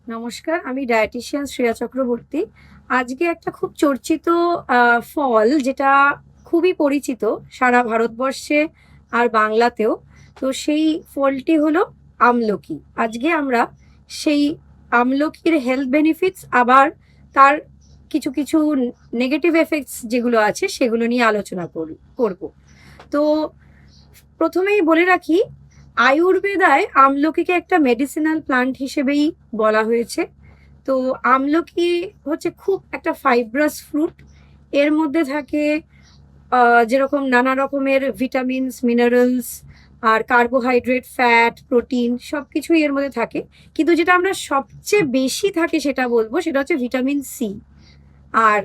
নমস্কার, আমি ডায়েটিশিয়ান শ্রেয়া চক্রবর্তী। আজকে একটা খুব চর্চিত ফল যেটা খুবই পরিচিত সারা ভারতবর্ষে আর বাংলাতেও। তো সেই ফলটি হলো আমলকি। আজকে আমরা সেই আমলকির হেলথ বেনিফিটস আবার তার কিছু কিছু নেগেটিভ এফেক্টস যেগুলো আছে সেগুলো নিয়ে আলোচনা করব। তো প্রথমেই বলে রাখি, আয়ুর্বেদায় আমলকিকে একটা মেডিসিনাল প্লান্ট হিসেবেই বলা হয়েছে। তো আমলকি হচ্ছে খুব একটা ফাইব্রাস ফ্রুট। এর মধ্যে থাকে যেরকম নানা রকমের ভিটামিনস, মিনারেলস আর কার্বোহাইড্রেট, ফ্যাট, প্রোটিন সব কিছুই এর মধ্যে থাকে। কিন্তু যেটা আমরা সবচেয়ে বেশি থাকে সেটা বলবো, সেটা হচ্ছে ভিটামিন সি। আর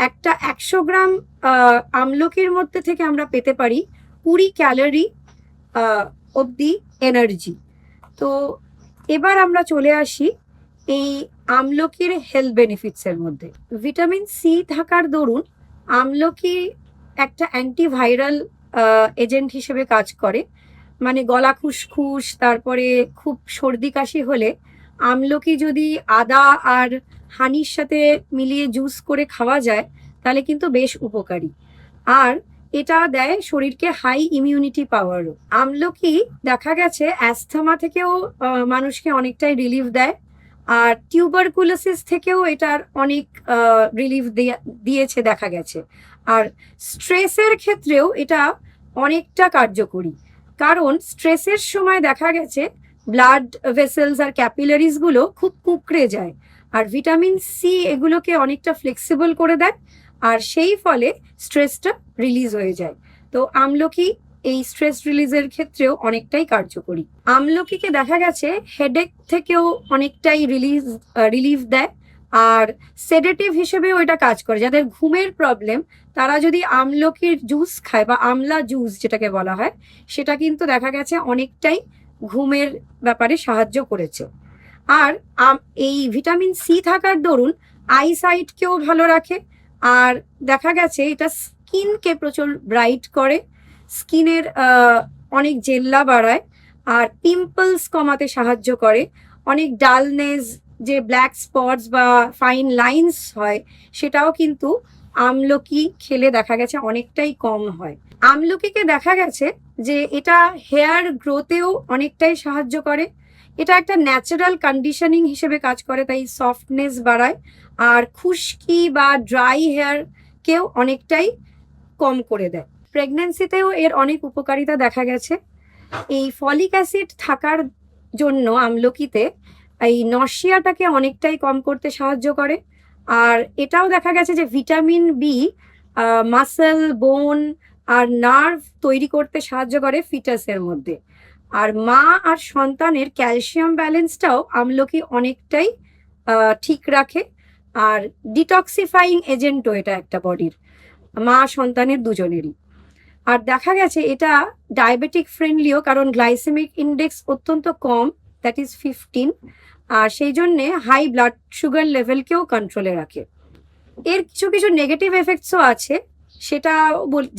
একটা 100 গ্রাম আমলকির মধ্যে থেকে আমরা পেতে পারি 20 ক্যালোরি অবধি এনার্জি। তো এবার আমরা চলে আসি এই আমলকির হেলথ বেনিফিটস এর মধ্যে। ভিটামিন সি থাকার দরুন আমলকি একটা অ্যান্টিভাইরাল এজেন্ট হিসেবে কাজ করে। মানে গলা খুসখুস, তারপরে খুব সর্দি কাশি হলে আমলকি যদি আদা আর হানির সাথে মিলিয়ে জুস করে খাওয়া যায় তাহলে কিন্তু বেশ উপকারী। আর এটা দেয় শরীরকে হাই ইমিউনিটি পাওয়ারও। আমলকি দেখা গেছে অ্যাস্থমা থেকেও মানুষকে অনেকটাই রিলিফ দেয়। আর টিউবারকুলোসিস থেকেও এটার অনেক রিলিফ দিয়েছে দেখা গেছে। আর স্ট্রেসের ক্ষেত্রেও এটা অনেকটা কার্যকরী, কারণ স্ট্রেসের সময় দেখা গেছে ব্লাড ভেসেলস আর ক্যাপিলারিজ গুলো খুব কুঁকড়ে যায়। আর ভিটামিন সি এগুলোকে অনেকটা ফ্লেক্সিবল করে দেয়, আর সেই ফলে স্ট্রেসটা রিলিজ হয়ে যায়। তো আমলকি এই স্ট্রেস রিলিজের ক্ষেত্রেও অনেকটাই কার্যকরী। আমলকিকে দেখা গেছে হেডেক থেকেও অনেকটাই রিলিফ দেয়। আর সেডেটিভ হিসেবেও এটা কাজ করে। যাদের ঘুমের প্রবলেম তারা যদি আমলকির জুস খায় বা আমলা জুস যেটাকে বলা হয়, সেটা কিন্তু দেখা গেছে অনেকটাই ঘুমের ব্যাপারে সাহায্য করেছে। আর এই ভিটামিন সি থাকার দরুন আইসাইটকেও ভালো রাখে। আর দেখা গেছে এটা স্কিনকে প্রচুর ব্রাইট করে, স্কিনের অনেক জেল্লা বাড়ায়, আর পিম্পলস কমাতে সাহায্য করে। অনেক ডালনেস, যে ব্ল্যাক স্পটস বা ফাইন লাইন্স হয়, সেটাও কিন্তু আমলকি খেলে দেখা গেছে অনেকটাই কম হয়। আমলকিকে দেখা গেছে যে এটা হেয়ার গ্রোথেও অনেকটাই সাহায্য করে। এটা একটা ন্যাচারাল কন্ডিশনিং হিসেবে কাজ করে, তাই সফটনেস বাড়ায়। আর খুশকি বা ড্রাই হেয়ার কেও অনেকটাই কম করে দেয়। প্রেগন্যান্সিতেও এর অনেক উপকারিতা দেখা গেছে। এই ফলিক অ্যাসিড থাকার জন্য আমলকিতে এই নশিয়াটাকে অনেকটাই কম করতে সাহায্য করে। আর এটাও দেখা গেছে যে ভিটামিন বি মাসেল, বোন আর নার্ভ তৈরি করতে সাহায্য করে ফিটাসের মধ্যে। আর মা আর সন্তানের ক্যালসিয়াম ব্যালেন্সটাও আমলকি অনেকটাই ঠিক রাখে। আর ডিটক্সিফাইং এজেন্টও এটা একটা বডির, মা সন্তানের দুজনেরই। আর দেখা গেছে এটা ডায়াবেটিক ফ্রেন্ডলিও, কারণ গ্লাইসেমিক ইন্ডেক্স অত্যন্ত কম, দ্যাট ইজ 15। আর সেই জন্যে হাই ব্লাড সুগার লেভেলকেও কন্ট্রোলে রাখে। এর কিছু কিছু নেগেটিভ এফেক্টসও আছে, সেটা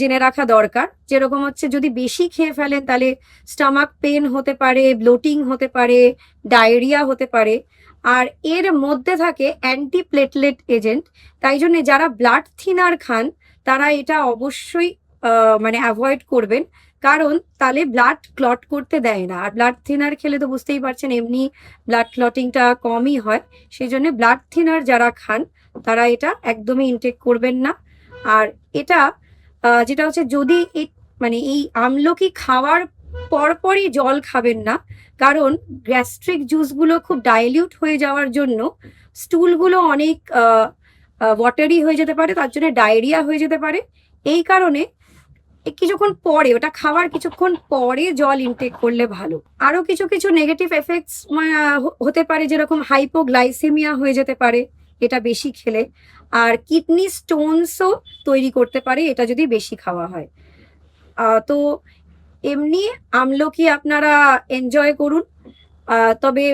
জেনে রাখা দরকার। যেরকম হচ্ছে যদি বেশি খেয়ে ফেলেন তাহলে স্টামাক পেন হতে পারে, ব্লোটিং হতে পারে, ডায়রিয়া হতে পারে। আর এর মধ্যে থাকে অ্যান্টি প্লেটলেট এজেন্ট, তাই জন্য যারা ব্লাড থিনার খান তারা এটা অবশ্যই মানে অ্যাভয়েড করবেন, কারণ তাহলে ব্লাড ক্লট করতে দেয় না। আর ব্লাড থিনার খেলে তো বুঝতেই পারছেন এমনি ব্লাড ক্লটিংটা কমই হয়। সেই জন্য ব্লাড থিনার যারা খান তারা এটা একদমই ইনটেক করবেন না। আর এটা যেটা হচ্ছে, যদি মানে এই আমলকি খাওয়ার পরপরই জল খাবেন না, কারণ গ্যাস্ট্রিক জুসগুলো খুব ডাইলিউট হয়ে যাওয়ার জন্য স্টুলগুলো অনেক ওয়াটারি হয়ে যেতে পারে, তার জন্য ডায়রিয়া হয়ে যেতে পারে। এই কারণে কিছুক্ষণ পরে, ওটা খাওয়ার কিছুক্ষণ পরে জল ইনটেক করলে ভালো। আরো কিছু কিছু নেগেটিভ এফেক্টস হতে পারে, যেরকম হাইপোগ্লাইসেমিয়া হয়ে যেতে পারে এটা বেশি খেলে। আর কিডনি স্টোনসও তৈরি করতে পারে এটা যদি বেশি খাওয়া হয়। তো এমনি আমলকি আপনারা এনজয় করুন, তবে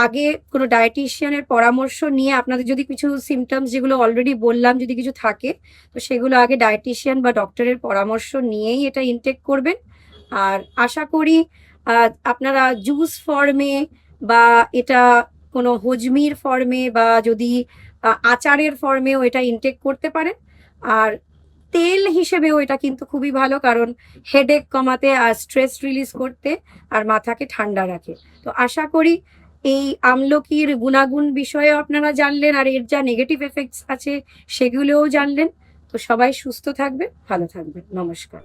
আগে কোনো ডায়েটিশিয়ানের পরামর্শ নিয়ে, আপনাদের যদি কিছু সিমটমস যেগুলো অলরেডি বললাম যদি কিছু থাকে, তো সেগুলো আগে ডায়েটিশিয়ান বা ডক্টরের পরামর্শ নিয়েই এটা ইনটেক করবেন। আর আশা করি আপনারা জুস ফর্মে বা এটা কোনো হজমির ফর্মে বা যদি আচারের ফর্মেও এটা ইনটেক করতে পারেন। আর তেল হিসেবেও এটা কিন্তু খুবই ভালো, কারণ হেডেক কমাতে আর স্ট্রেস রিলিজ করতে আর মাথাকে ঠান্ডা রাখে। তো আশা করি এই আমলকির গুণাগুণ বিষয়েও আপনারা জানলেন, আর এর যা নেগেটিভ এফেক্টস আছে সেগুলোও জানলেন। তো সবাই সুস্থ থাকবেন, ভালো থাকবেন। নমস্কার।